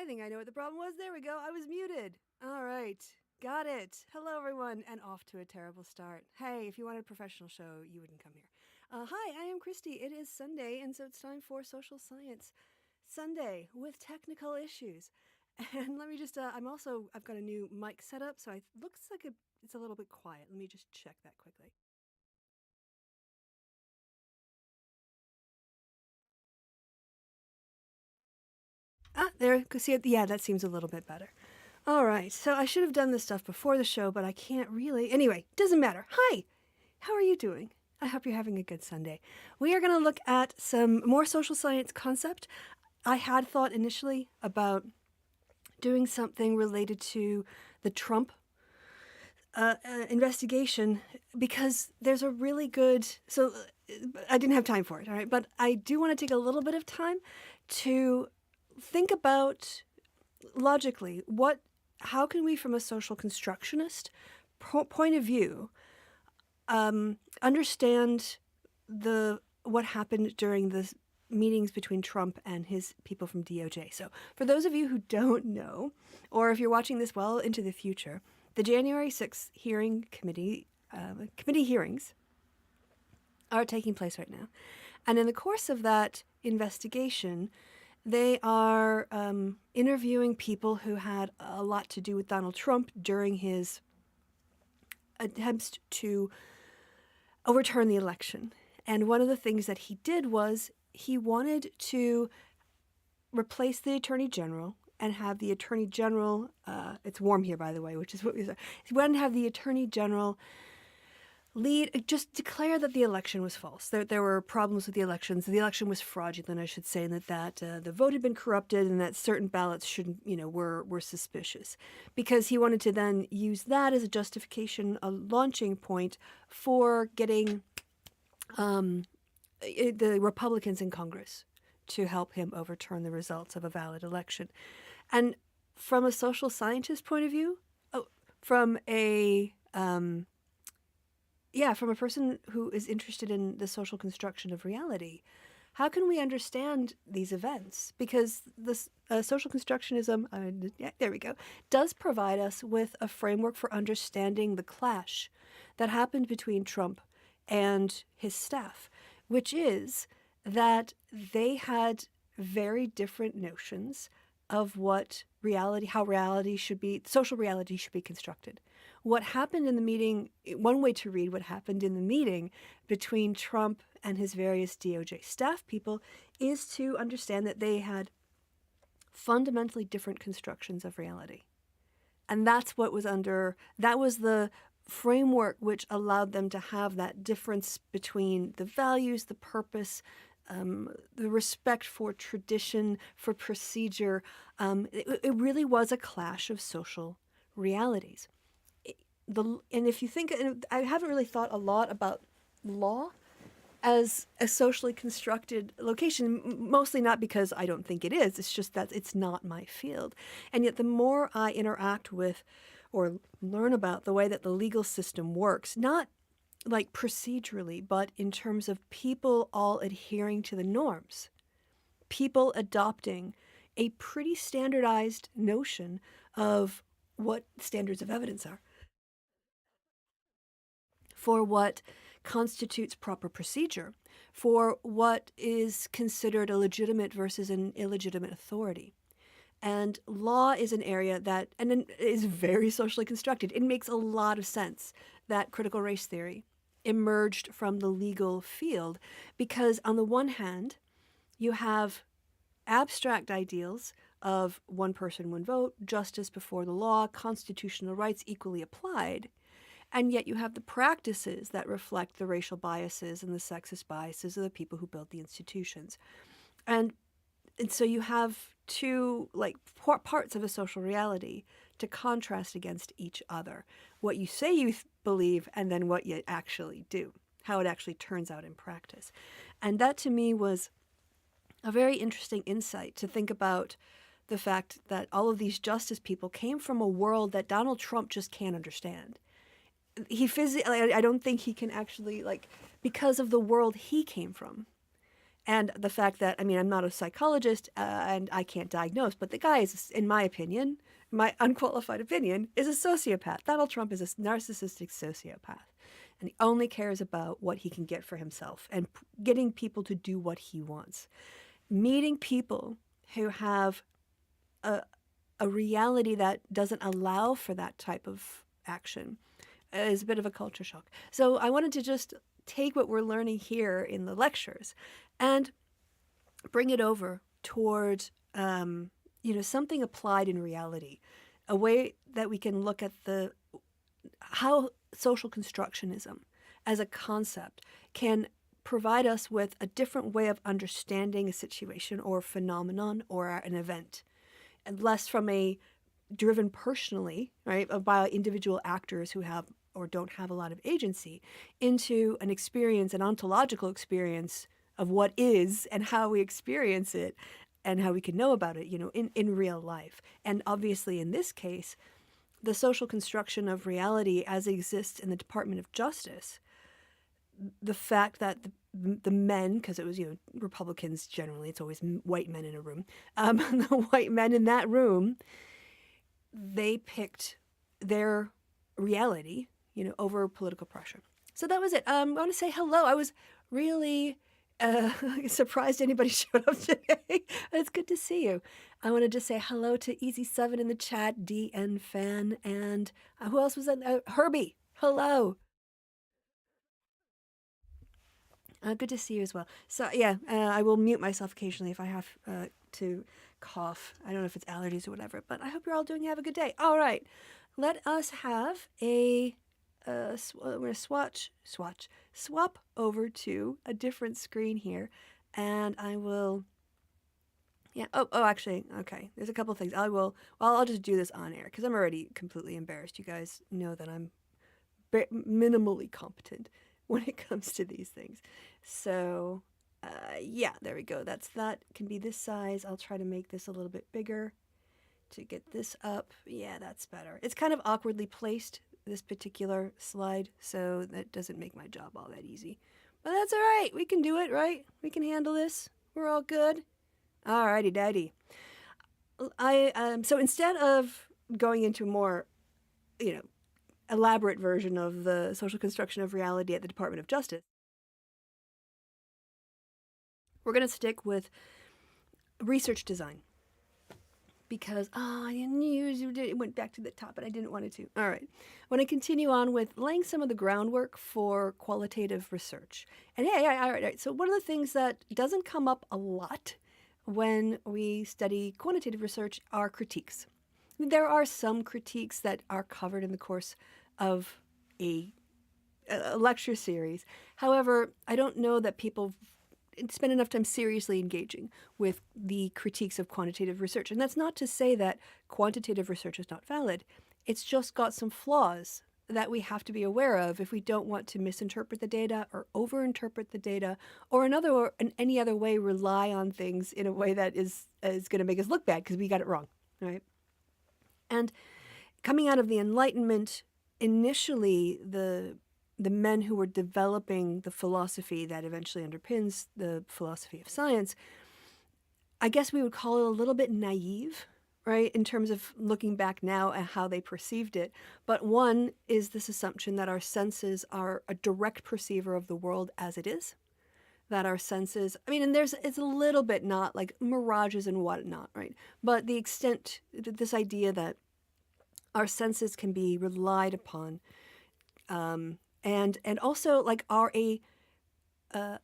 I think I know what the problem was. There we go. I was muted. All right. Got it. Hello, everyone, and off to a terrible start. Hey, if you wanted a professional show, you wouldn't come here. Hi, I am Kristi. It is Sunday, and so it's time for Social Science Sunday with technical issues. And let me just, I've got a new mic set up, so it looks like it's a little bit quiet. Let me just check that quickly. There, see, yeah, that seems a little bit better. All right, so I should have done this stuff before the show, but I can't really. Anyway, doesn't matter. Hi, how are you doing? I hope you're having a good Sunday. We are going to look at some more social science concept. I had thought initially about doing something related to the Trump investigation because there's a really good. So I didn't have time for it, all right? But I do want to take a little bit of time to think about logically how can we, from a social constructionist point of view, understand what happened during the meetings between Trump and his people from DOJ. So for those of you who don't know, or if you're watching this well into the future, the January 6th committee hearings are taking place right now. And in the course of that investigation, they are interviewing people who had a lot to do with Donald Trump during his attempts to overturn the election. And one of the things that he did was he wanted to replace the Attorney General and have the Attorney General, it's warm here, by the way, which is what we said. He wanted to have the Attorney General just declare that the election was false. There were problems with the elections. The election was fraudulent, I should say, and that the vote had been corrupted, and that certain ballots were suspicious. Because he wanted to then use that as a justification, a launching point for getting the Republicans in Congress to help him overturn the results of a valid election. And from a social scientist point of view, from a person who is interested in the social construction of reality, how can we understand these events? Because this social constructionism, there we go, does provide us with a framework for understanding the clash that happened between Trump and his staff, which is that they had very different notions of how social reality should be constructed. What happened in the meeting, one way to read what happened in the meeting between Trump and his various DOJ staff people is to understand that they had fundamentally different constructions of reality. And that was the framework which allowed them to have that difference between the values, the purpose, the respect for tradition, for procedure. It really was a clash of social realities. And if you think, and I haven't really thought a lot about law as a socially constructed location, mostly not because I don't think it is. It's just that it's not my field. And yet the more I interact with or learn about the way that the legal system works, not like procedurally, but in terms of people all adhering to the norms, people adopting a pretty standardized notion of what standards of evidence are, for what constitutes proper procedure, for what is considered a legitimate versus an illegitimate authority. And law is an area that is very socially constructed. It makes a lot of sense that critical race theory emerged from the legal field because, on the one hand, you have abstract ideals of one person, one vote, justice before the law, constitutional rights equally applied, and yet you have the practices that reflect the racial biases and the sexist biases of the people who built the institutions. And so you have two parts of a social reality to contrast against each other. What you say you believe and then what you actually do, how it actually turns out in practice. And that to me was a very interesting insight to think about the fact that all of these justice people came from a world that Donald Trump just can't understand. I don't think he can actually, because of the world he came from And the fact that, I mean, I'm not a psychologist and I can't diagnose, but the guy is, in my opinion, my unqualified opinion, is a sociopath. Donald Trump is a narcissistic sociopath. And he only cares about what he can get for himself and getting people to do what he wants. Meeting people who have a, a reality that doesn't allow for that type of action is a bit of a culture shock. So I wanted to just take what we're learning here in the lectures and bring it over toward something applied in reality, a way that we can look at how social constructionism as a concept can provide us with a different way of understanding a situation or phenomenon or an event, and less from a driven personally, right, by individual actors who have or don't have a lot of agency, into an experience, an ontological experience of what is and how we experience it and how we can know about it, in real life. And obviously in this case, the social construction of reality as it exists in the Department of Justice, the fact that the men, because it was, Republicans generally, it's always white men in a room, the white men in that room, they picked their reality, over political pressure. So that was it. I want to say hello. I was really surprised anybody showed up today. It's good to see you. I wanted to say hello to Easy7 in the chat, DN Fan, and who else was that? Herbie. Hello. Good to see you as well. So yeah, I will mute myself occasionally if I have to cough. I don't know if it's allergies or whatever, but I hope you're all have a good day. All right, let us have a. We're gonna swap over to a different screen here, and I will. Yeah. Actually, okay. There's a couple things. Well, I'll just do this on air because I'm already completely embarrassed. You guys know that I'm minimally competent when it comes to these things. So, yeah, there we go. That can be this size. I'll try to make this a little bit bigger to get this up. Yeah, that's better. It's kind of awkwardly placed, this particular slide, so that doesn't make my job all that easy. But that's all right. We can do it, right? We can handle this. We're all good. All righty, daddy. So instead of going into a more, elaborate version of the social construction of reality at the Department of Justice, we're going to stick with research design. Because, I knew it went back to the top, but I didn't want it to. All right. I want to continue on with laying some of the groundwork for qualitative research. And yeah, all right. So one of the things that doesn't come up a lot when we study quantitative research are critiques. There are some critiques that are covered in the course of a lecture series. However, I don't know that people spend enough time seriously engaging with the critiques of quantitative research. And that's not to say that quantitative research is not valid. It's just got some flaws that we have to be aware of if we don't want to misinterpret the data or overinterpret the data or in any other way rely on things in a way that is going to make us look bad because we got it wrong, right? And coming out of the Enlightenment, initially the men who were developing the philosophy that eventually underpins the philosophy of science, I guess we would call it a little bit naive, right, in terms of looking back now at how they perceived it. But one is this assumption that our senses are a direct perceiver of the world as it is, that our senses, and it's a little bit not like mirages and whatnot, right? But the extent, this idea that our senses can be relied upon, and also like are a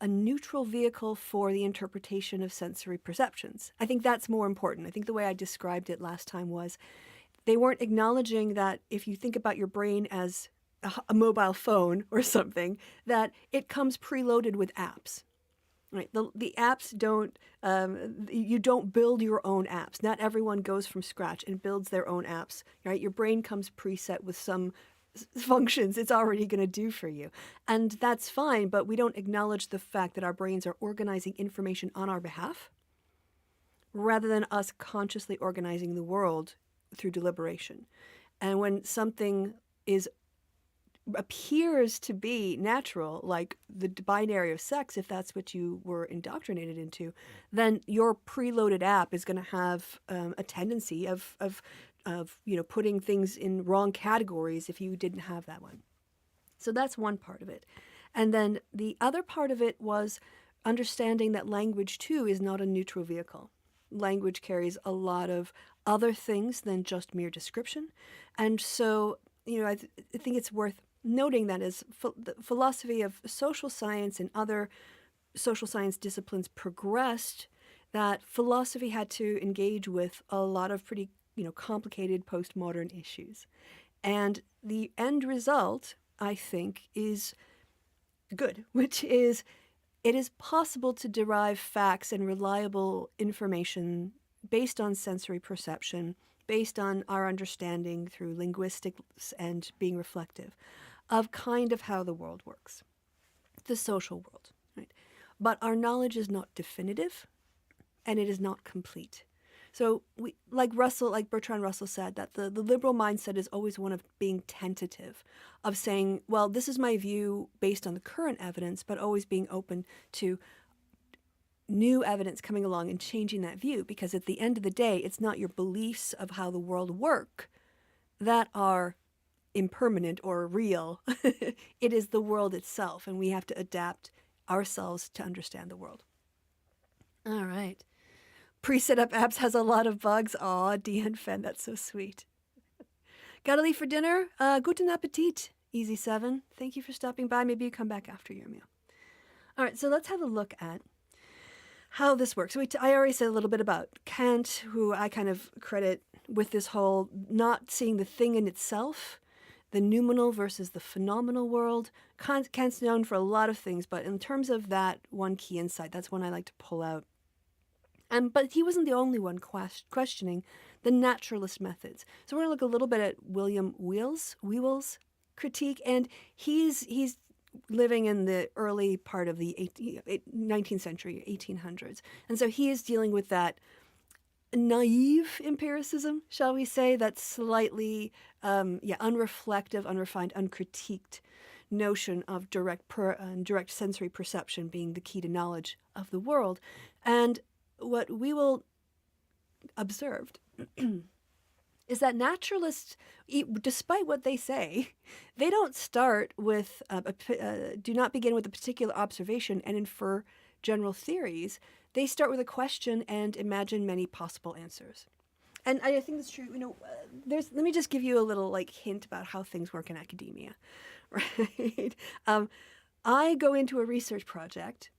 neutral vehicle for the interpretation of sensory perceptions. I think that's more important. I think the way I described it last time was they weren't acknowledging that if you think about your brain as a mobile phone or something, that it comes preloaded with apps. Right. The apps don't, you don't build your own apps. Not everyone goes from scratch and builds their own apps, right? Your brain comes preset with some functions it's already going to do for you. And that's fine, but we don't acknowledge the fact that our brains are organizing information on our behalf rather than us consciously organizing the world through deliberation. And when something is appears to be natural, like the binary of sex, if that's what you were indoctrinated into, then your preloaded app is going to have a tendency of putting things in wrong categories if you didn't have that one. So that's one part of it. And then the other part of it was understanding that language, too, is not a neutral vehicle. Language carries a lot of other things than just mere description. And so, I think it's worth noting that as the philosophy of social science and other social science disciplines progressed, that philosophy had to engage with a lot of pretty, complicated postmodern issues. And the end result, I think, is good, which is it is possible to derive facts and reliable information based on sensory perception, based on our understanding through linguistics and being reflective of kind of how the world works, the social world, right? But our knowledge is not definitive and it is not complete. So we, like Bertrand Russell said, that the liberal mindset is always one of being tentative, of saying, well, this is my view based on the current evidence, but always being open to new evidence coming along and changing that view. Because at the end of the day, it's not your beliefs of how the world work that are impermanent or real. It is the world itself, and we have to adapt ourselves to understand the world. All right. Pre-set-up apps has a lot of bugs. Aw, Deanne Fenn, that's so sweet. Gotta leave for dinner? Guten Appetit, Easy7. Thank you for stopping by. Maybe you come back after your meal. All right, so let's have a look at how this works. So I already said a little bit about Kant, who I kind of credit with this whole not seeing the thing in itself, the noumenal versus the phenomenal world. Kant's known for a lot of things, but in terms of that one key insight, that's one I like to pull out. But he wasn't the only one questioning the naturalist methods. So we're going to look a little bit at William Whewell's critique, and he's living in the early part of the 19th century, 1800s. And so he is dealing with that naive empiricism, shall we say, that slightly unreflective, unrefined, uncritiqued notion of direct sensory perception being the key to knowledge of the world. And what we will observed is that naturalists, despite what they say, they don't start with, do not begin with a particular observation and infer general theories. They start with a question and imagine many possible answers. And I think that's true. Let me just give you a little hint about how things work in academia, right? I go into a research project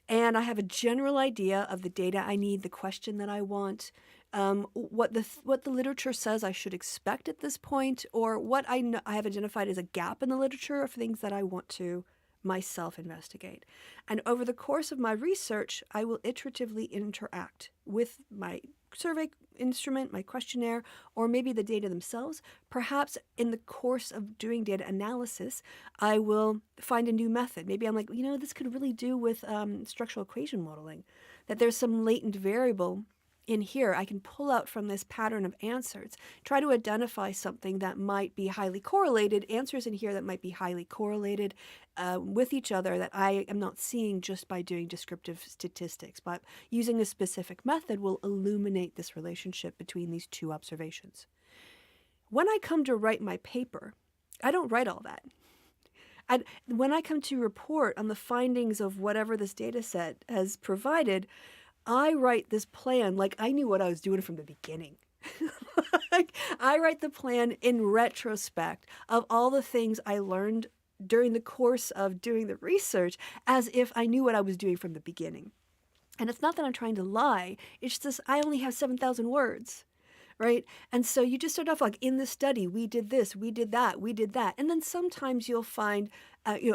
and I have a general idea of the data I need, the question that I want, what the literature says I should expect at this point, or what I have identified as a gap in the literature of things that I want to myself investigate. And over the course of my research, I will iteratively interact with my survey instrument, my questionnaire, or maybe the data themselves. Perhaps in the course of doing data analysis, I will find a new method. Maybe I'm like, this could really do with structural equation modeling, that there's some latent variable in here I can pull out from this pattern of answers, try to identify something that might be highly correlated, answers in here that might be highly correlated with each other that I am not seeing just by doing descriptive statistics, but using a specific method will illuminate this relationship between these two observations. When I come to write my paper, I don't write all that. And when I come to report on the findings of whatever this data set has provided, I write this plan like I knew what I was doing from the beginning. I write the plan in retrospect of all the things I learned during the course of doing the research as if I knew what I was doing from the beginning. And it's not that I'm trying to lie. It's just I only have 7,000 words, right? And so you just start off in the study, we did this, we did that, we did that. And then sometimes you'll find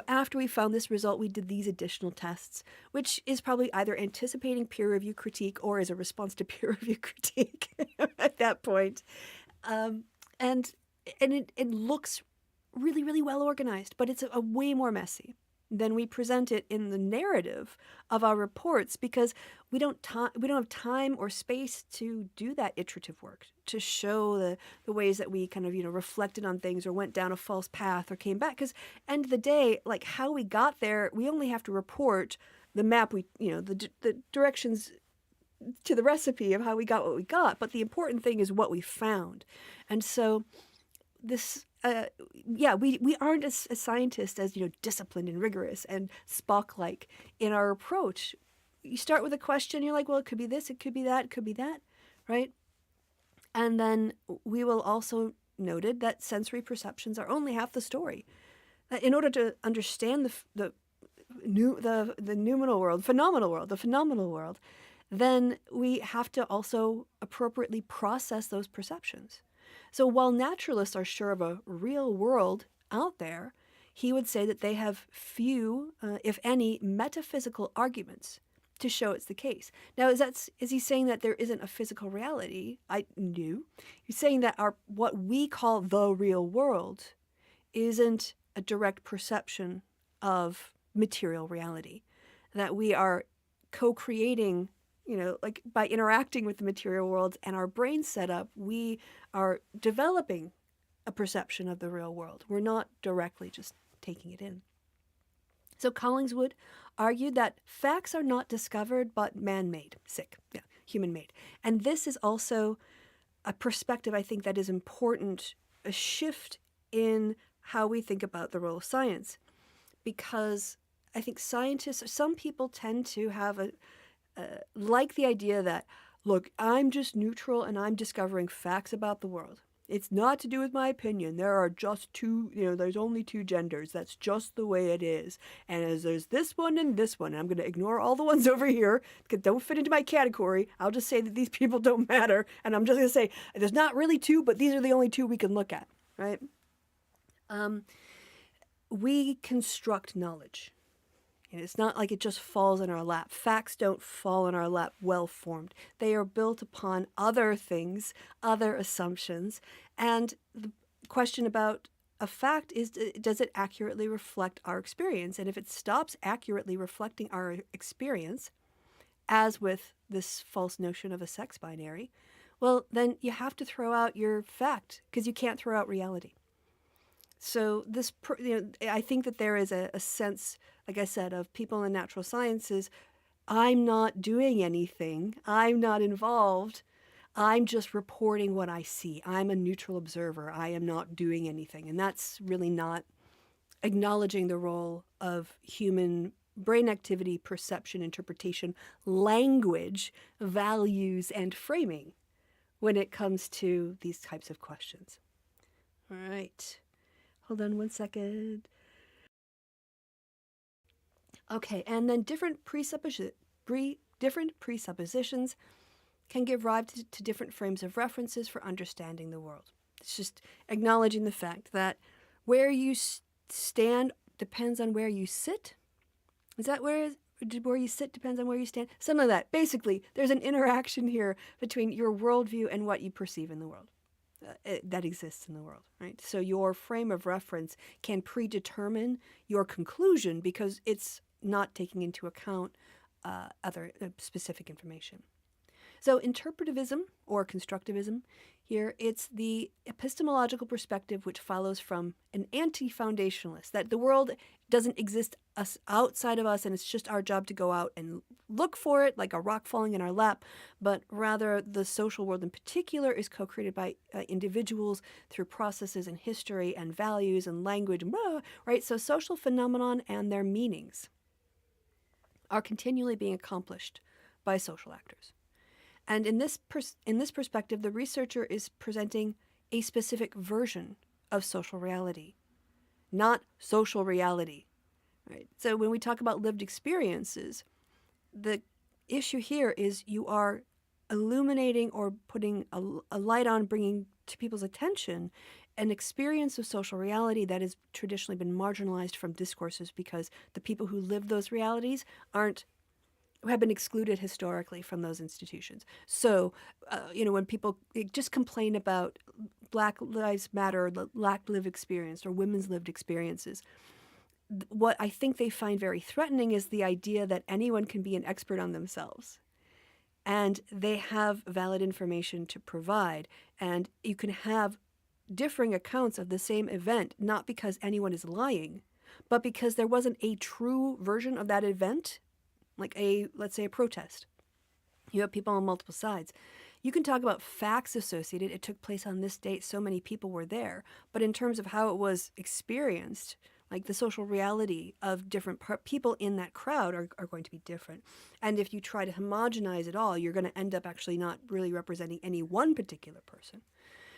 after we found this result, we did these additional tests, which is probably either anticipating peer review critique or is a response to peer review critique at that point. And it looks really, really well organized, but it's a way more messy. then we present it in the narrative of our reports because we don't have time or space to do that iterative work, to show the ways that we kind of, reflected on things or went down a false path or came back. Because end of the day, like how we got there, we only have to report the map, the directions to the recipe of how we got what we got. But the important thing is what we found. And so this, we aren't as scientists as, disciplined and rigorous and Spock-like in our approach. You start with a question, you're like, well, it could be this, it could be that, it could be that, right? And then we will also noted that sensory perceptions are only half the story. In order to understand the phenomenal world, then we have to also appropriately process those perceptions. So while naturalists are sure of a real world out there, he would say that they have few, if any, metaphysical arguments to show it's the case. Now, is he saying that there isn't a physical reality? No. He's saying that what we call the real world isn't a direct perception of material reality, that we are co-creating, like by interacting with the material world and our brain setup, we are developing a perception of the real world. We're not directly just taking it in. So Collingswood argued that facts are not discovered but man-made, human-made. And this is also a perspective I think that is important, a shift in how we think about the role of science. Because I think some people tend to have like the idea that, look, I'm just neutral and I'm discovering facts about the world. It's not to do with my opinion. There are just there's only two genders. That's just the way it is. And as there's this one and this one, and I'm going to ignore all the ones over here that don't fit into my category. I'll just say that these people don't matter. And I'm just going to say, there's not really two, but these are the only two we can look at, right? We construct knowledge. And it's not like it just falls in our lap. Facts don't fall in our lap well-formed. They are built upon other things, other assumptions. And the question about a fact is, does it accurately reflect our experience? And if it stops accurately reflecting our experience, as with this false notion of a sex binary, well, then you have to throw out your fact because you can't throw out reality. So this, I think that there is a sense, like I said, of people in natural sciences, I'm not doing anything, I'm not involved, I'm just reporting what I see. I'm a neutral observer, I am not doing anything. And that's really not acknowledging the role of human brain activity, perception, interpretation, language, values, and framing when it comes to these types of questions. All right. Hold on one second. Okay, and then different presuppositions can give rise to different frames of references for understanding the world. It's just acknowledging the fact that where you stand depends on where you sit. Is that where you sit depends on where you stand? Something like that. Basically, there's an interaction here between your worldview and what you perceive in the world. That exists in the world, right? So your frame of reference can predetermine your conclusion because it's not taking into account other specific information. So interpretivism or constructivism here, it's the epistemological perspective which follows from an anti-foundationalist, that the world doesn't exist outside of us and it's just our job to go out and look for it like a rock falling in our lap, but rather the social world in particular is co-created by individuals through processes and history and values and language, right? So social phenomenon and their meanings are continually being accomplished by social actors. And in this perspective, the researcher is presenting a specific version of social reality, not social reality, right? So when we talk about lived experiences, the issue here is you are illuminating or putting a light on, bringing to people's attention an experience of social reality that has traditionally been marginalized from discourses because the people who live those realities have been excluded historically from those institutions. So, when people just complain about Black Lives Matter, lack lived experience, or women's lived experiences, what I think they find very threatening is the idea that anyone can be an expert on themselves. And they have valid information to provide. And you can have differing accounts of the same event, not because anyone is lying, but because there wasn't a true version of that event, like let's say a protest. You have people on multiple sides. You can talk about facts associated. It took place on this date. So many people were there. But in terms of how it was experienced, like the social reality of different people in that crowd are going to be different. And if you try to homogenize it all, you're going to end up actually not really representing any one particular person.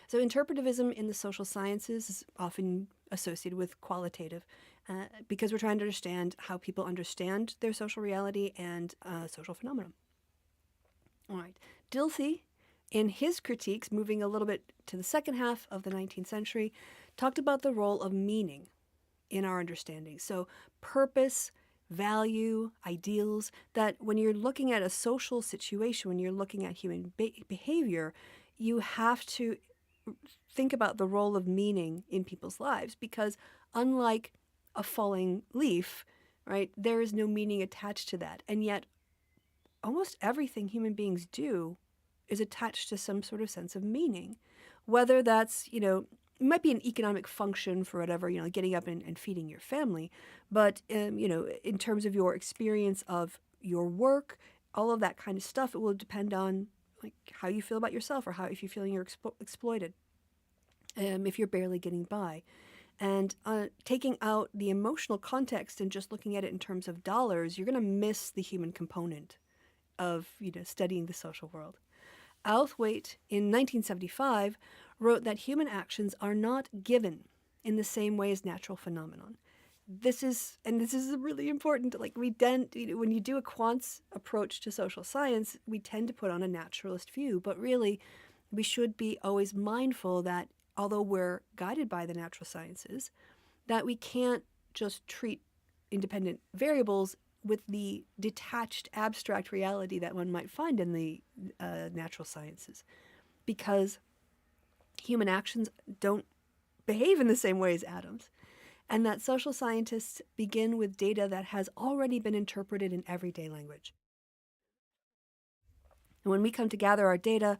So interpretivism in the social sciences is often associated with qualitative because we're trying to understand how people understand their social reality and social phenomena. All right. Dilthey, in his critiques, moving a little bit to the second half of the 19th century, talked about the role of meaning in our understanding. So purpose, value, ideals, that when you're looking at a social situation, when you're looking at human behavior, you have to think about the role of meaning in people's lives, because unlike a falling leaf, right, there is no meaning attached to that. And yet almost everything human beings do is attached to some sort of sense of meaning, whether that's, it might be an economic function for whatever, getting up and feeding your family. But, in terms of your experience of your work, all of that kind of stuff, it will depend on like how you feel about yourself, or if you're feeling you're exploited, if you're barely getting by. And taking out the emotional context and just looking at it in terms of dollars, you're going to miss the human component of studying the social world. Outhwaite, in 1975, wrote that human actions are not given in the same way as natural phenomenon. This is really important. Like when you do a quant's approach to social science, we tend to put on a naturalist view, but really we should be always mindful that although we're guided by the natural sciences, that we can't just treat independent variables with the detached abstract reality that one might find in the natural sciences, because human actions don't behave in the same way as atoms, and that social scientists begin with data that has already been interpreted in everyday language. And when we come to gather our data,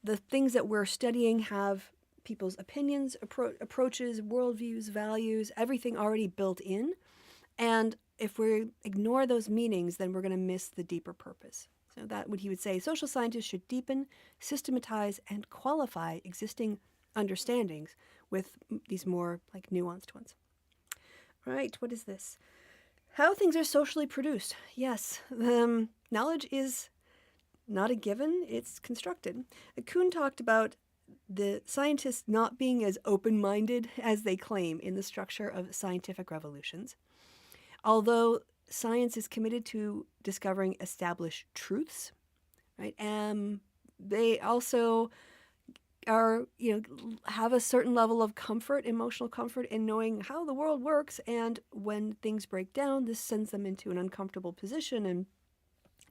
the things that we're studying have people's opinions, approaches, worldviews, values, everything already built in. And if we ignore those meanings, then we're going to miss the deeper purpose. So that what he would say, social scientists should deepen, systematize, and qualify existing understandings with these more like nuanced ones. Right, what is this? How things are socially produced. Yes, knowledge is not a given, it's constructed. Kuhn talked about the scientists not being as open-minded as they claim in the structure of scientific revolutions. Although science is committed to discovering established truths, right? They also are, have a certain level of comfort, emotional comfort in knowing how the world works. And when things break down, this sends them into an uncomfortable position, and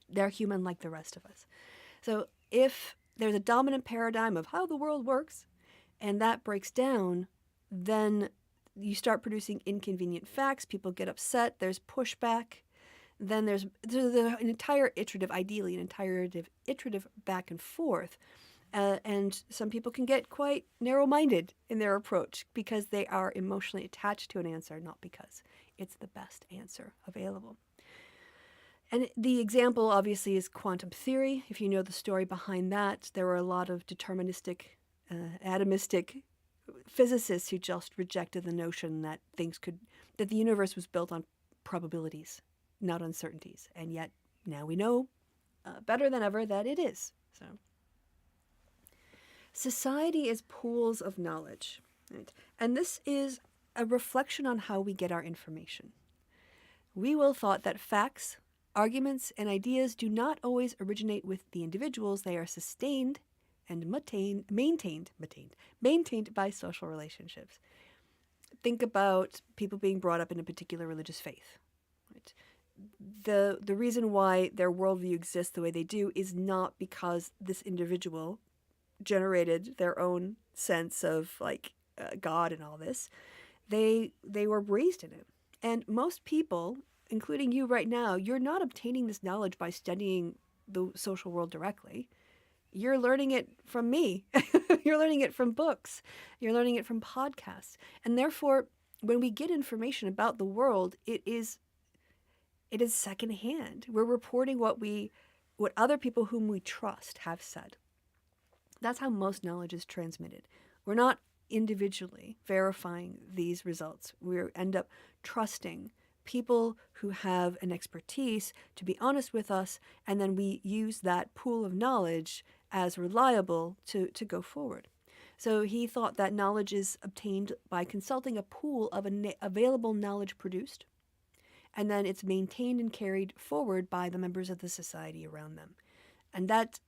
they're human like the rest of us. So if there's a dominant paradigm of how the world works and that breaks down, then you start producing inconvenient facts. People get upset. There's pushback. Then there's an entire iterative back and forth. And some people can get quite narrow-minded in their approach because they are emotionally attached to an answer, not because it's the best answer available. And the example, obviously, is quantum theory. If you know the story behind that, there were a lot of deterministic, atomistic physicists who just rejected the notion that that the universe was built on probabilities, not uncertainties. And yet now we know better than ever that it is. So society is pools of knowledge, right? And this is a reflection on how we get our information. We will thought that facts, arguments, and ideas do not always originate with the individuals. They are sustained and maintained by social relationships. Think about people being brought up in a particular religious faith. Right? The reason why their worldview exists the way they do is not because this individual generated their own sense of God and all this. They were raised in it. And most people, including you right now, you're not obtaining this knowledge by studying the social world directly. You're learning it from me. You're learning it from books. You're learning it from podcasts. And therefore, when we get information about the world, it is secondhand. We're reporting what other people whom we trust have said. That's how most knowledge is transmitted. We're not individually verifying these results. We end up trusting people who have an expertise to be honest with us, and then we use that pool of knowledge as reliable to go forward. So he thought that knowledge is obtained by consulting a pool of available knowledge produced, and then it's maintained and carried forward by the members of the society around them. And that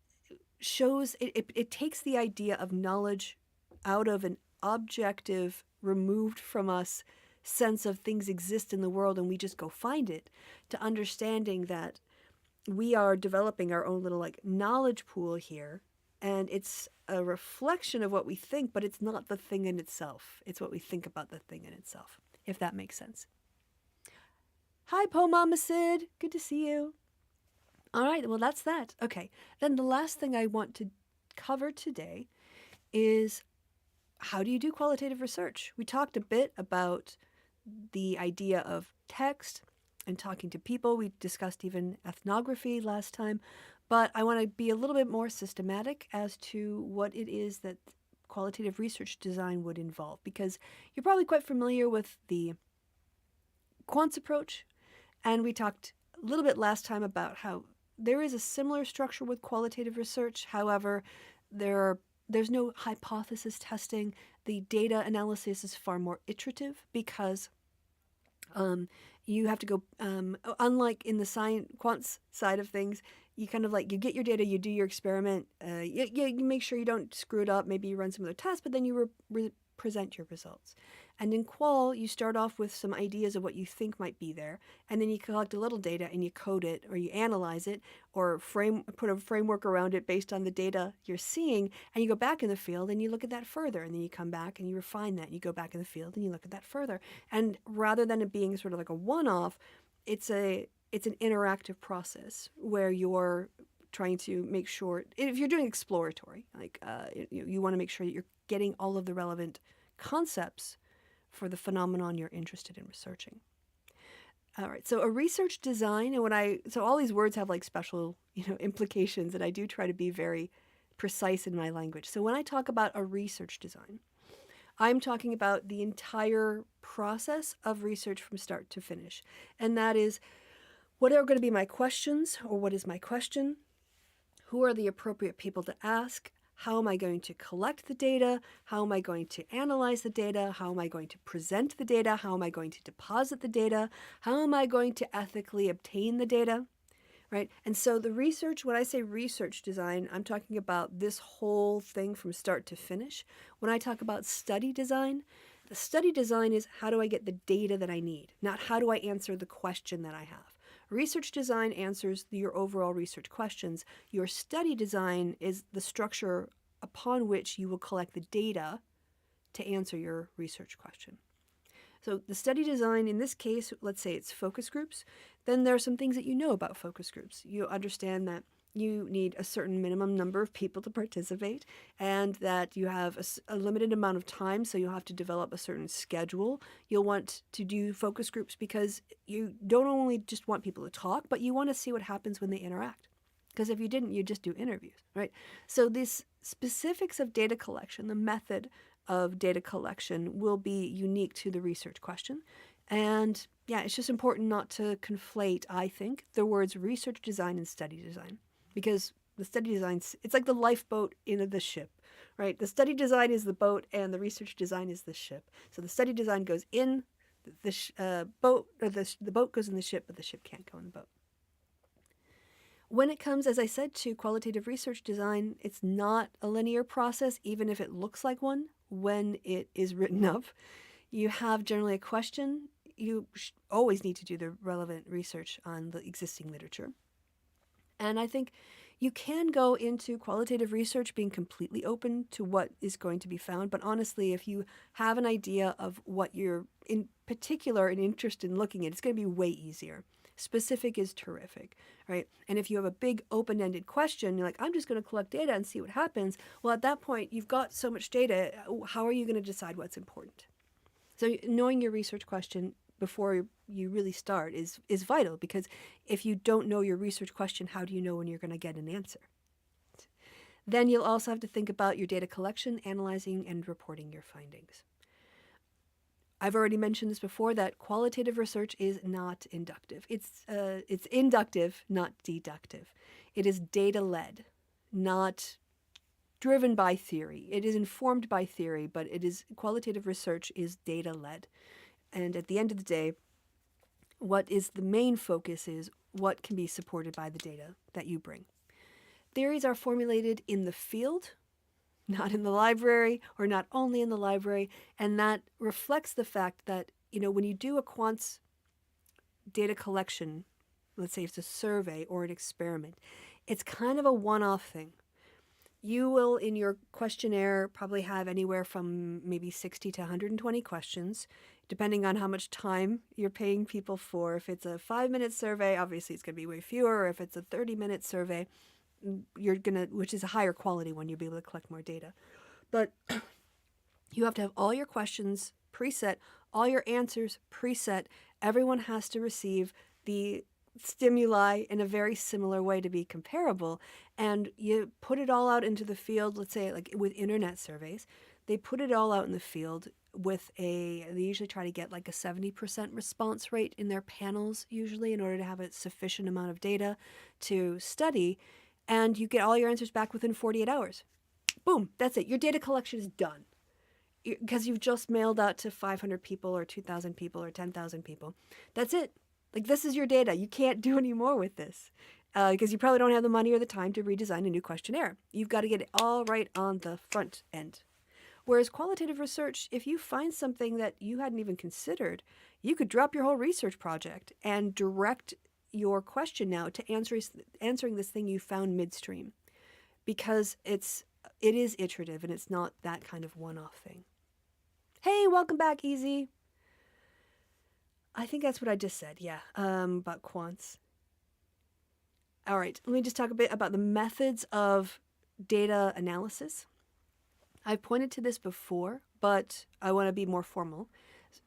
shows, it takes the idea of knowledge out of an objective, removed from us sense of things exist in the world and we just go find it, to understanding that we are developing our own little like knowledge pool here, and it's a reflection of what we think, but it's not the thing in itself. It's what we think about the thing in itself, if that makes sense. Hi, Po Mama Sid. Good to see you. All right, well, that's that. Okay, then the last thing I want to cover today is, how do you do qualitative research? We talked a bit about the idea of text and talking to people. We discussed even ethnography last time, but I want to be a little bit more systematic as to what it is that qualitative research design would involve, because you're probably quite familiar with the quants approach, and we talked a little bit last time about how there is a similar structure with qualitative research. However, there's no hypothesis testing. The data analysis is far more iterative because you have to go, unlike in the quants side of things, you kind of like, you get your data, you do your experiment, you make sure you don't screw it up, maybe you run some other tests, but then you present your results. And in qual, you start off with some ideas of what you think might be there, and then you collect a little data and you code it, or you analyze it, or put a framework around it based on the data you're seeing, and you go back in the field and you look at that further, and then you come back and you refine that, and you go back in the field and you look at that further. And rather than it being sort of like a one-off, it's an interactive process where you're trying to make sure, if you're doing exploratory, like you want to make sure that you're getting all of the relevant concepts for the phenomenon you're interested in researching. All right, so a research design, and so all these words have like special, implications, and I do try to be very precise in my language. So when I talk about a research design, I'm talking about the entire process of research from start to finish. And that is, what are going to be my questions, or what is my question? Who are the appropriate people to ask? How am I going to collect the data? How am I going to analyze the data? How am I going to present the data? How am I going to deposit the data? How am I going to ethically obtain the data? Right? And so the research, when I say research design, I'm talking about this whole thing from start to finish. When I talk about study design, the study design is, how do I get the data that I need? Not how do I answer the question that I have. Research design answers your overall research questions. Your study design is the structure upon which you will collect the data to answer your research question. So the study design, in this case, let's say it's focus groups, then there are some things that you know about focus groups. You understand that you need a certain minimum number of people to participate, and that you have a limited amount of time, so you'll have to develop a certain schedule. You'll want to do focus groups because you don't only just want people to talk, but you want to see what happens when they interact. Because if you didn't, you'd just do interviews, right? So these specifics of data collection, the method of data collection, will be unique to the research question. And yeah, it's just important not to conflate, I think, the words research design and study design. Because the study design, it's like the lifeboat in the ship, right? The study design is the boat and the research design is the ship. So the study design goes in the boat, or the boat goes in the ship, but the ship can't go in the boat. When it comes, as I said, to qualitative research design, it's not a linear process, even if it looks like one when it is written up. You have generally a question. You always need to do the relevant research on the existing literature. And I think you can go into qualitative research being completely open to what is going to be found. But honestly, if you have an idea of what you're particular and interested in looking at, it's going to be way easier. Specific is terrific, right? And if you have a big open-ended question, you're like, I'm just going to collect data and see what happens. Well, at that point, you've got so much data. How are you going to decide what's important? So knowing your research question before you really start is vital, because if you don't know your research question, how do you know when you're going to get an answer? Then you'll also have to think about your data collection, analyzing, and reporting your findings. I've already mentioned this before, that qualitative research is not inductive. It's inductive, not deductive. It is data-led, not driven by theory. It is informed by theory, but qualitative research is data-led. And at the end of the day, what is the main focus is what can be supported by the data that you bring. Theories are formulated in the field, not in the library, or not only in the library, and that reflects the fact that, when you do a quant's data collection, let's say it's a survey or an experiment, it's kind of a one-off thing. You will, in your questionnaire, probably have anywhere from maybe 60 to 120 questions, depending on how much time you're paying people for. If it's a 5-minute survey, obviously it's going to be way fewer. Or if it's a 30-minute survey, which is a higher quality one, you'll be able to collect more data. But you have to have all your questions preset, all your answers preset. Everyone has to receive the stimuli in a very similar way to be comparable. And you put it all out into the field, let's say like with internet surveys, they put it all out in the field they usually try to get like a 70% response rate in their panels, usually, in order to have a sufficient amount of data to study. And you get all your answers back within 48 hours. Boom, that's it. Your data collection is done. Because you've just mailed out to 500 people or 2,000 people or 10,000 people. That's it. Like, this is your data. You can't do any more with this because you probably don't have the money or the time to redesign a new questionnaire. You've got to get it all right on the front end. Whereas qualitative research, if you find something that you hadn't even considered, you could drop your whole research project and direct your question now to answering this thing you found midstream, because it is iterative and it's not that kind of one-off thing. Hey, welcome back, Easy. I think that's what I just said, yeah, about quants. All right, let me just talk a bit about the methods of data analysis. I've pointed to this before, but I want to be more formal.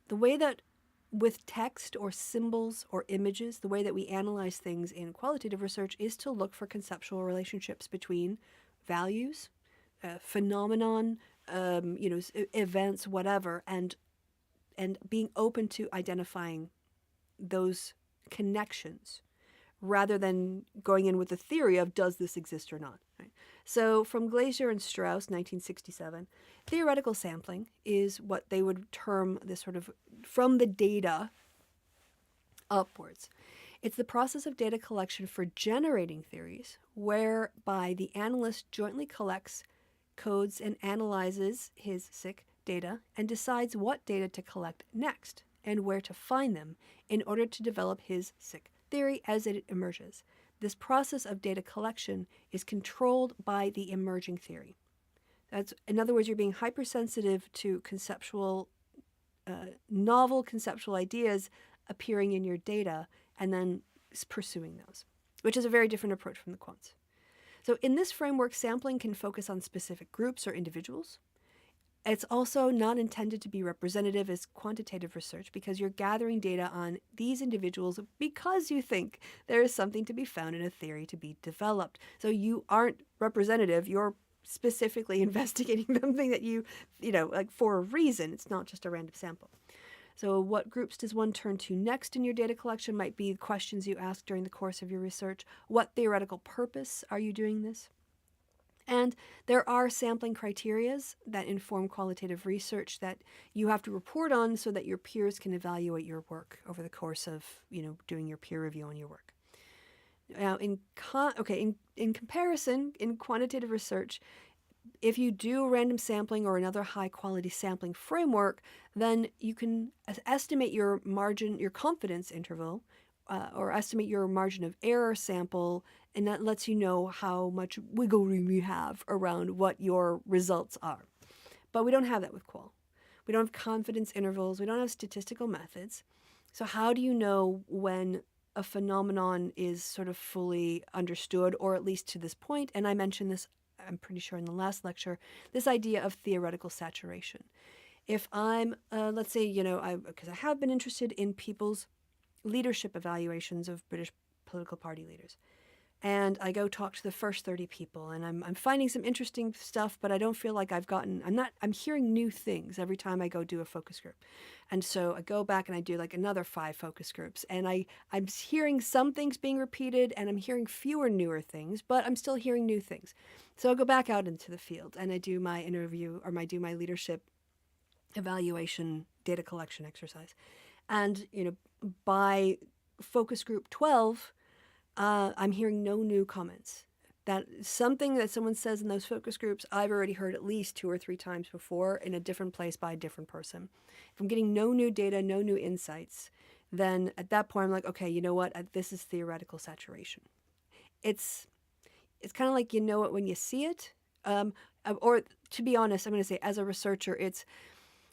The way that with text or symbols or images, the way that we analyze things in qualitative research is to look for conceptual relationships between values, phenomenon, events, whatever, and being open to identifying those connections rather than going in with the theory of does this exist or not. Right? So from Glaser and Strauss, 1967, theoretical sampling is what they would term this sort of from the data upwards. It's the process of data collection for generating theories, whereby the analyst jointly collects, codes, and analyzes his data and decides what data to collect next and where to find them in order to develop his theory as it emerges. This process of data collection is controlled by the emerging theory. In other words, you're being hypersensitive to novel conceptual ideas appearing in your data and then pursuing those, which is a very different approach from the quants. So in this framework, sampling can focus on specific groups or individuals. It's also not intended to be representative as quantitative research because you're gathering data on these individuals because you think there is something to be found in a theory to be developed. So you aren't representative, you're specifically investigating something that like for a reason. It's not just a random sample. So what groups does one turn to next in your data collection might be questions you ask during the course of your research. What theoretical purpose are you doing this? And there are sampling criterias that inform qualitative research that you have to report on so that your peers can evaluate your work over the course of, doing your peer review on your work. Now, in comparison, in quantitative research, if you do random sampling or another high-quality sampling framework, then you can estimate your margin, your confidence interval, or estimate your margin of error sample, and that lets you know how much wiggle room you have around what your results are. But we don't have that with qual. We don't have confidence intervals. We don't have statistical methods. So how do you know when a phenomenon is sort of fully understood, or at least to this point? And I mentioned this, I'm pretty sure in the last lecture, this idea of theoretical saturation. If I'm, let's say, because I have been interested in people's leadership evaluations of British political party leaders. And I go talk to the first 30 people, and I'm finding some interesting stuff, but I don't feel like I'm hearing new things every time I go do a focus group. And so I go back and I do like another 5 focus groups, and I'm hearing some things being repeated, and I'm hearing fewer newer things, but I'm still hearing new things. So I go back out into the field and I do my interview, or I do my leadership evaluation data collection exercise. And, by focus group 12, I'm hearing no new comments. That something that someone says in those focus groups, I've already heard at least 2 or 3 times before in a different place by a different person. If I'm getting no new data, no new insights, then at that point I'm like, okay, you know what? This is theoretical saturation. It's kind of like you know it when you see it. Or to be honest, I'm going to say as a researcher, it's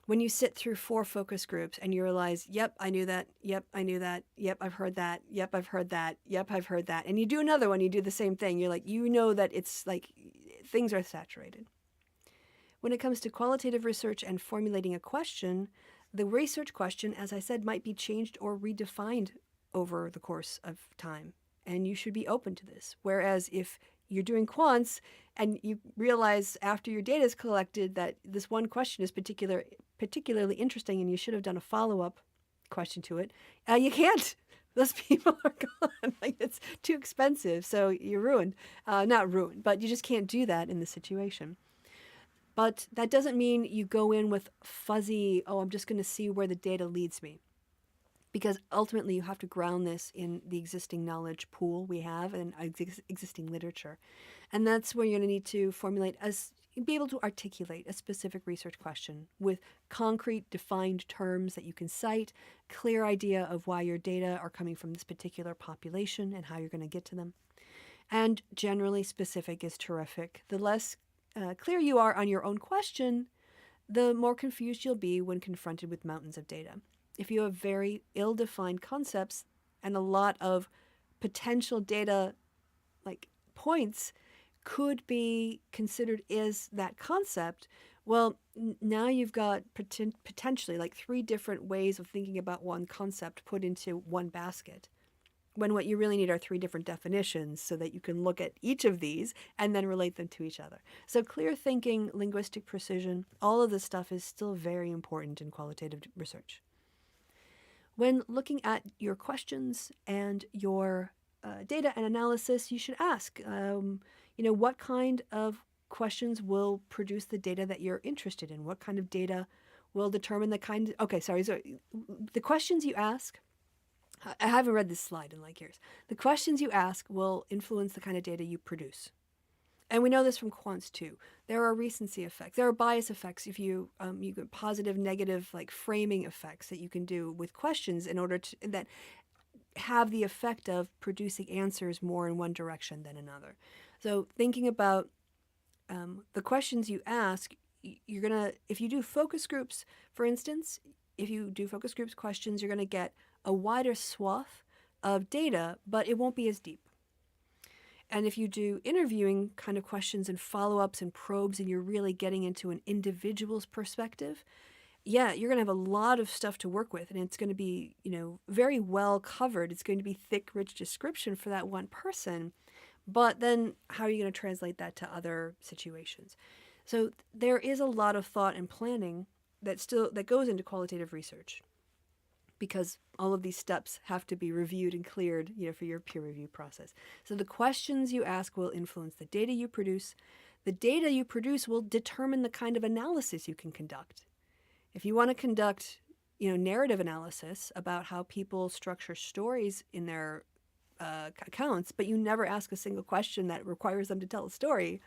when you sit through 4 focus groups and you realize, yep, I knew that. Yep, I knew that. Yep, I've heard that. Yep, I've heard that. Yep, I've heard that. And you do another one, you do the same thing. You're like, that it's like things are saturated. When it comes to qualitative research and formulating a question, the research question, as I said, might be changed or redefined over the course of time. And you should be open to this. Whereas if you're doing quants and you realize after your data is collected that this one question is particularly interesting and you should have done a follow-up question to it, you can't. Those people are gone. Like, it's too expensive, so you're ruined. Not ruined, but you just can't do that in this situation. But that doesn't mean you go in with fuzzy, I'm just going to see where the data leads me. Because ultimately you have to ground this in the existing knowledge pool we have and existing literature. And that's where you're going to need to be able to articulate a specific research question with concrete defined terms that you can cite, clear idea of why your data are coming from this particular population and how you're going to get to them. And generally specific is terrific. The less clear you are on your own question, the more confused you'll be when confronted with mountains of data. If you have very ill-defined concepts and a lot of potential data, like points, could be considered as that concept, well, now you've got potentially like 3 different ways of thinking about one concept put into one basket, when what you really need are 3 different definitions so that you can look at each of these and then relate them to each other. So clear thinking, linguistic precision, all of this stuff is still very important in qualitative research. When looking at your questions and your data and analysis, you should ask, what kind of questions will produce the data that you're interested in? What kind of data will determine the kind of... So the questions you ask, I haven't read this slide in like years. The questions you ask will influence the kind of data you produce. And we know this from quants too. There are recency effects. There are bias effects. If you get positive, negative, like framing effects that you can do with questions in order to that have the effect of producing answers more in one direction than another. So thinking about the questions you ask, if you do focus groups, for instance, if you do focus groups questions, you're gonna get a wider swath of data, but it won't be as deep. And if you do interviewing kind of questions and follow-ups and probes and you're really getting into an individual's perspective, you're going to have a lot of stuff to work with, and it's going to be, very well covered. It's going to be thick, rich description for that one person. But then how are you going to translate that to other situations? So there is a lot of thought and planning that goes into qualitative research, because all of these steps have to be reviewed and cleared, for your peer review process. So the questions you ask will influence the data you produce. The data you produce will determine the kind of analysis you can conduct. If you want to conduct, narrative analysis about how people structure stories in their accounts, but you never ask a single question that requires them to tell a story,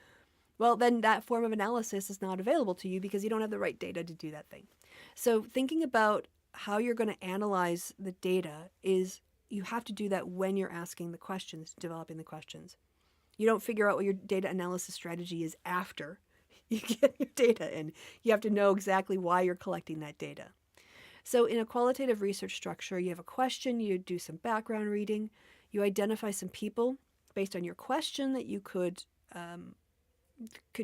well, then that form of analysis is not available to you because you don't have the right data to do that thing. So thinking about how you're going to analyze the data is you have to do that when you're asking the questions, developing the questions. You don't figure out what your data analysis strategy is after you get your data in. You have to know exactly why you're collecting that data. So in a qualitative research structure, you have a question, you do some background reading, you identify some people based on your question that you could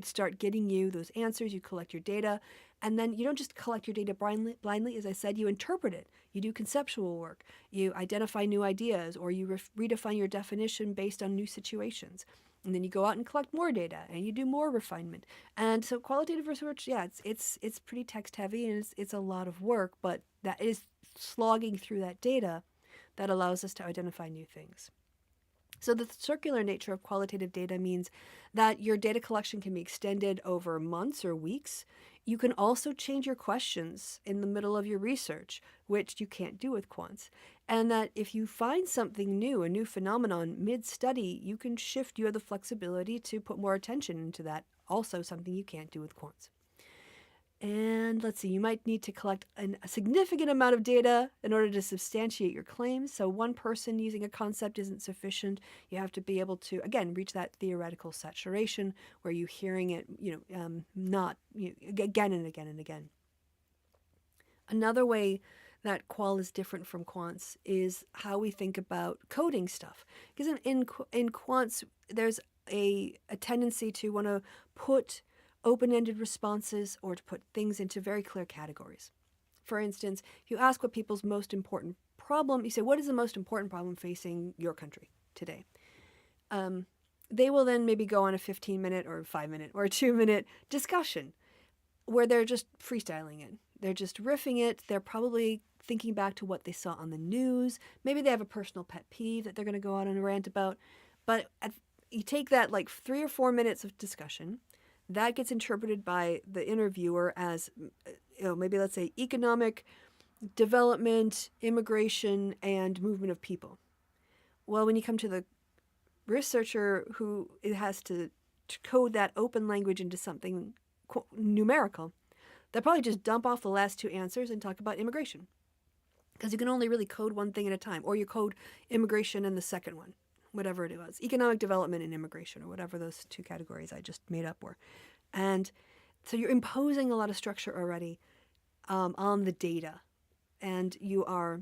start getting you those answers. You collect your data, and then you don't just collect your data blindly. As I said, you interpret it. You do conceptual work. You identify new ideas, or you redefine your definition based on new situations. And then you go out and collect more data, and you do more refinement. And so qualitative research, yeah, it's pretty text heavy, and it's a lot of work, but that is slogging through that data that allows us to identify new things. So the circular nature of qualitative data means that your data collection can be extended over months or weeks. You can also change your questions in the middle of your research, which you can't do with quants. And that if you find something new, a new phenomenon mid-study, you can shift. You have the flexibility to put more attention into that, also something you can't do with quants. And let's see, you might need to collect a significant amount of data in order to substantiate your claims. So one person using a concept isn't sufficient. You have to be able to, again, reach that theoretical saturation where you're hearing it, not again and again and again. Another way that qual is different from quants is how we think about coding stuff. Because in quants, there's a tendency to want to put open-ended responses or to put things into very clear categories. For instance, if you ask what people's most important problem, you say, what is the most important problem facing your country today? They will then maybe go on a 15-minute or 5-minute or a 2-minute discussion where they're just freestyling it. They're just riffing it. They're probably thinking back to what they saw on the news. Maybe they have a personal pet peeve that they're going to go out on a rant about. But you take that like 3 or 4 minutes of discussion, that gets interpreted by the interviewer as, maybe let's say economic development, immigration, and movement of people. Well, when you come to the researcher who has to code that open language into something numerical, they'll probably just dump off the last 2 answers and talk about immigration. Because you can only really code one thing at a time, or you code immigration and the second one. Whatever it was, economic development and immigration, or whatever those 2 categories I just made up were. And so you're imposing a lot of structure already on the data. And you are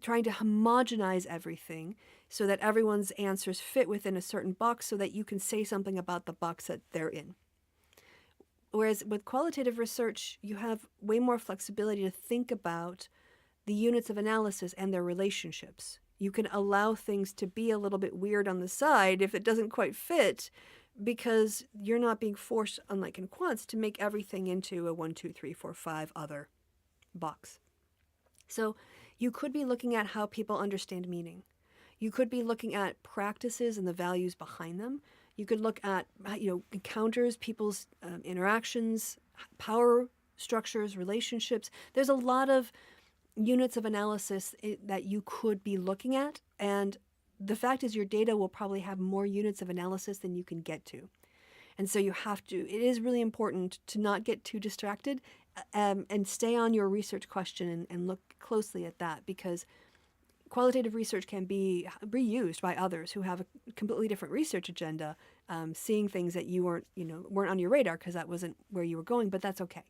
trying to homogenize everything so that everyone's answers fit within a certain box so that you can say something about the box that they're in. Whereas with qualitative research, you have way more flexibility to think about the units of analysis and their relationships. You can allow things to be a little bit weird on the side if it doesn't quite fit, because you're not being forced, unlike in quants, to make everything into a 1, 2, 3, 4, 5 other box. So you could be looking at how people understand meaning. You could be looking at practices and the values behind them. You could look at encounters, people's interactions, power structures, relationships. There's a lot of units of analysis that you could be looking at, and the fact is your data will probably have more units of analysis than you can get to. And so it is really important to not get too distracted and stay on your research question and look closely at that, because qualitative research can be reused by others who have a completely different research agenda, seeing things that you weren't on your radar because that wasn't where you were going, but that's okay.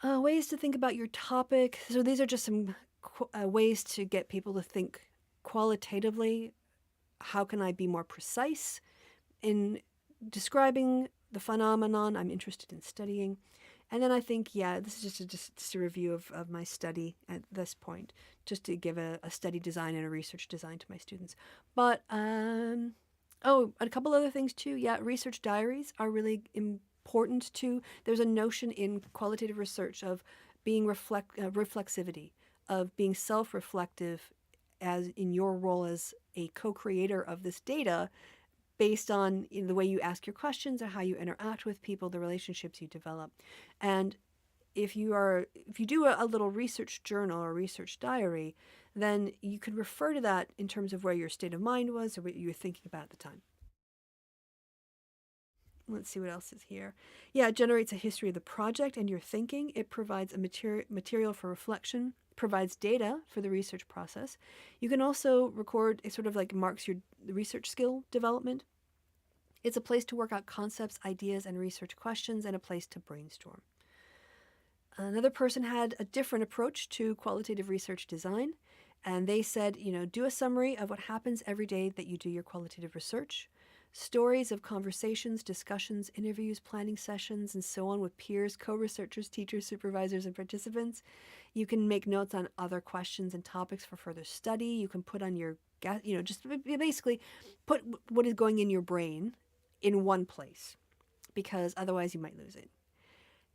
Ways to think about your topic. So these are just some ways to get people to think qualitatively. How can I be more precise in describing the phenomenon I'm interested in studying? And then I think, this is just a review of my study at this point, just to give a study design and a research design to my students. But, a couple other things too. Yeah, research diaries are really important too. There's a notion in qualitative research of being reflexivity, of being self-reflective as in your role as a co-creator of this data, based on the way you ask your questions or how you interact with people, the relationships you develop. And if you do a little research journal or research diary, then you could refer to that in terms of where your state of mind was or what you were thinking about at the time. Let's see what else is here. Yeah, it generates a history of the project and your thinking. It provides a material for reflection, provides data for the research process. You can also record, it sort of like marks your research skill development. It's a place to work out concepts, ideas, and research questions, and a place to brainstorm. Another person had a different approach to qualitative research design, and they said, do a summary of what happens every day that you do your qualitative research. Stories of conversations, discussions, interviews, planning sessions, and so on with peers, co-researchers, teachers, supervisors, and participants. You can make notes on other questions and topics for further study. You can put on your, just basically put what is going in your brain in one place, because otherwise you might lose it.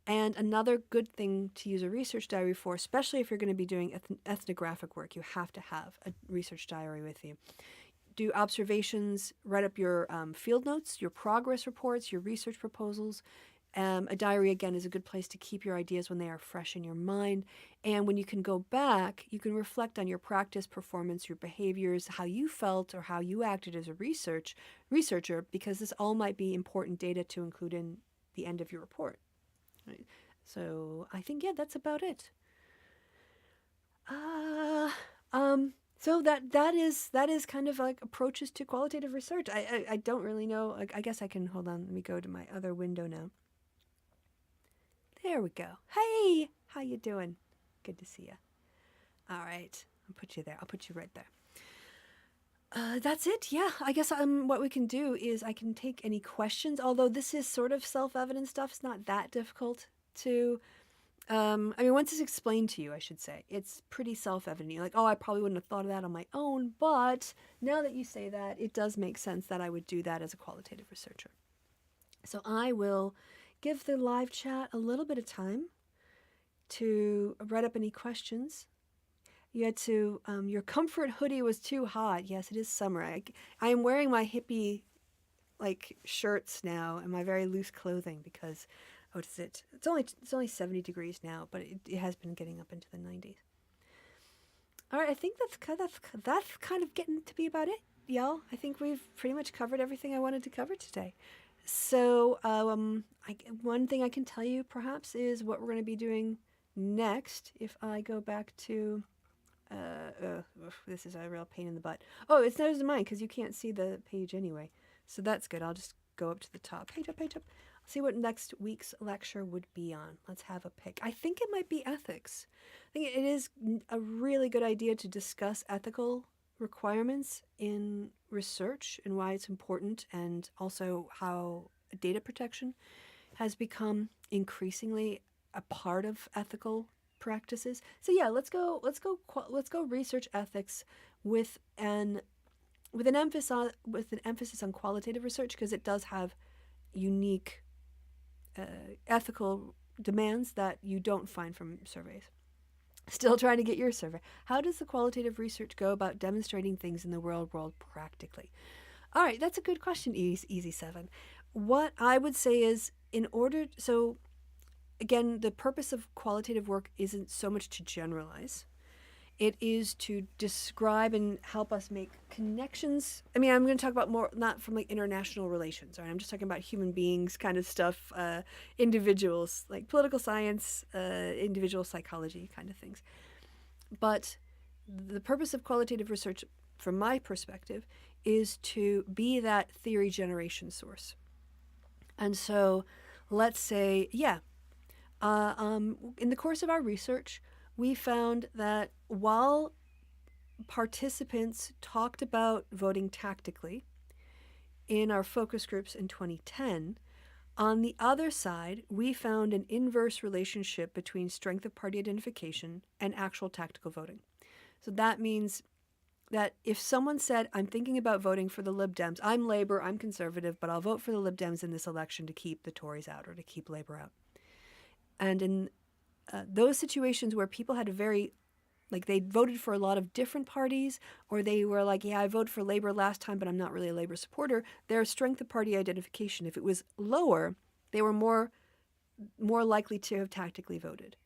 And another good thing to use a research diary for, especially if you're going to be doing ethnographic work, you have to have a research diary with you. Do observations, write up your field notes, your progress reports, your research proposals. A diary, again, is a good place to keep your ideas when they are fresh in your mind. And when you can go back, you can reflect on your practice, performance, your behaviors, how you felt or how you acted as a researcher, because this all might be important data to include in the end of your report. Right. So I think, that's about it. So that is kind of like approaches to qualitative research. I don't really know. I guess I can, hold on, let me go to my other window now. There we go. Hey, how you doing? Good to see you. All right, I'll put you there. I'll put you right there. That's it. Yeah, I guess what we can do is I can take any questions, although this is sort of self-evident stuff. It's not that difficult to, once it's explained to you, I should say, it's pretty self-evident. You're like, oh, I probably wouldn't have thought of that on my own, but now that you say that, it does make sense that I would do that as a qualitative researcher. So I will give the live chat a little bit of time to write up any questions. You had to, your comfort hoodie was too hot. Yes, it is summer. I am wearing my hippie, shirts now and my very loose clothing because, what is it? It's only 70 degrees now, but it has been getting up into the 90s. All right, I think that's kind of getting to be about it, y'all. I think we've pretty much covered everything I wanted to cover today. So, one thing I can tell you perhaps is what we're going to be doing next. If I go back to, this is a real pain in the butt. Oh, it's not as mine because you can't see the page anyway. So that's good. I'll just go up to the top. Page up. See what next week's lecture would be on. Let's have a pick. I think it might be ethics. I think it is a really good idea to discuss ethical requirements in research and why it's important, and also how data protection has become increasingly a part of ethical practices. So yeah, let's go research ethics with an emphasis on qualitative research, because it does have unique ethical demands that you don't find from surveys. Still trying to get your survey. How does the qualitative research go about demonstrating things in the real world practically? All right, that's a good question, Easy 7. What I would say is, so again, the purpose of qualitative work isn't so much to generalize. It is to describe and help us make connections. I'm going to talk about more, not from international relations, right? I'm just talking about human beings kind of stuff, individuals, like political science, individual psychology kind of things. But the purpose of qualitative research, from my perspective, is to be that theory generation source. And so let's say, in the course of our research, we found that while participants talked about voting tactically in our focus groups in 2010, on the other side, we found an inverse relationship between strength of party identification and actual tactical voting. So that means that if someone said, I'm thinking about voting for the Lib Dems, I'm Labour, I'm Conservative, but I'll vote for the Lib Dems in this election to keep the Tories out or to keep Labour out. And in those situations where people had they voted for a lot of different parties, or they were like, yeah, I voted for Labour last time, but I'm not really a Labour supporter, their strength of party identification, if it was lower, they were more likely to have tactically voted.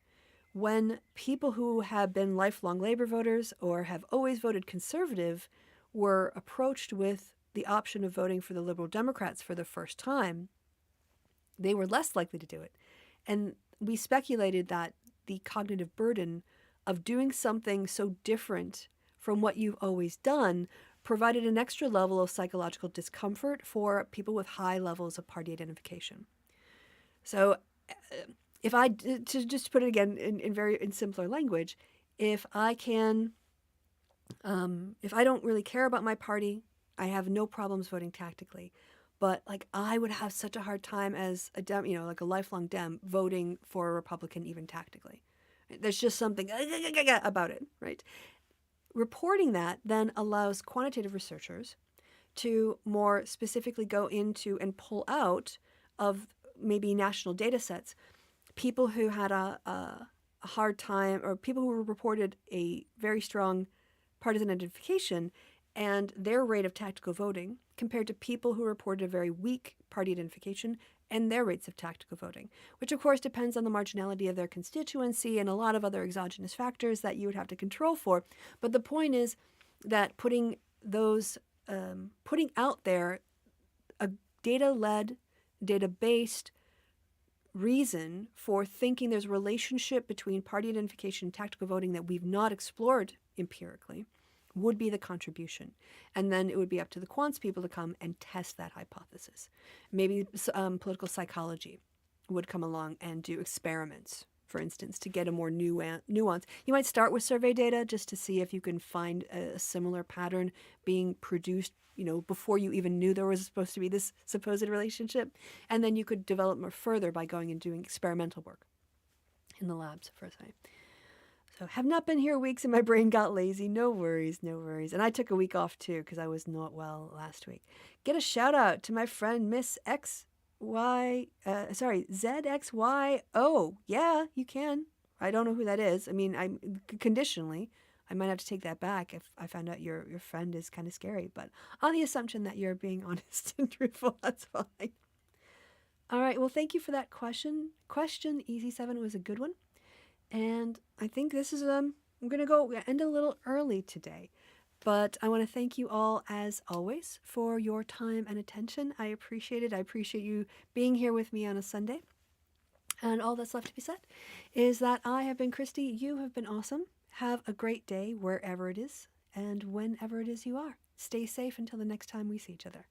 When people who have been lifelong Labour voters or have always voted Conservative were approached with the option of voting for the Liberal Democrats for the first time, they were less likely to do it. And we speculated that the cognitive burden of doing something so different from what you've always done provided an extra level of psychological discomfort for people with high levels of party identification. So if I, to just put it again in simpler language, if I can, if I don't really care about my party, I have no problems voting tactically. But like I would have such a hard time as a Dem, like a lifelong Dem, voting for a Republican even tactically. There's just something about it, right? Reporting that then allows quantitative researchers to more specifically go into and pull out of maybe national data sets people who had a hard time, or people who reported a very strong partisan identification and their rate of tactical voting compared to people who reported a very weak party identification and their rates of tactical voting, which of course depends on the marginality of their constituency and a lot of other exogenous factors that you would have to control for. But the point is that putting out there a data-led, data-based reason for thinking there's a relationship between party identification and tactical voting that we've not explored empirically would be the contribution. And then it would be up to the quants people to come and test that hypothesis. Maybe political psychology would come along and do experiments, for instance, to get a more nuance. You might start with survey data just to see if you can find a similar pattern being produced, before you even knew there was supposed to be this supposed relationship. And then you could develop more further by going and doing experimental work in the labs, for say. So have not been here weeks and my brain got lazy. No worries, no worries. And I took a week off too because I was not well last week. Get a shout out to my friend Miss ZXYO. Yeah, you can. I don't know who that is. I mean, I'm conditionally. I might have to take that back if I found out your friend is kind of scary. But on the assumption that you're being honest and truthful, that's fine. All right. Well, thank you for that question. Question EZ7 was a good one. And I think this is, I'm going to end a little early today. But I want to thank you all, as always, for your time and attention. I appreciate it. I appreciate you being here with me on a Sunday. And all that's left to be said is that I have been Kristi. You have been awesome. Have a great day wherever it is and whenever it is you are. Stay safe until the next time we see each other.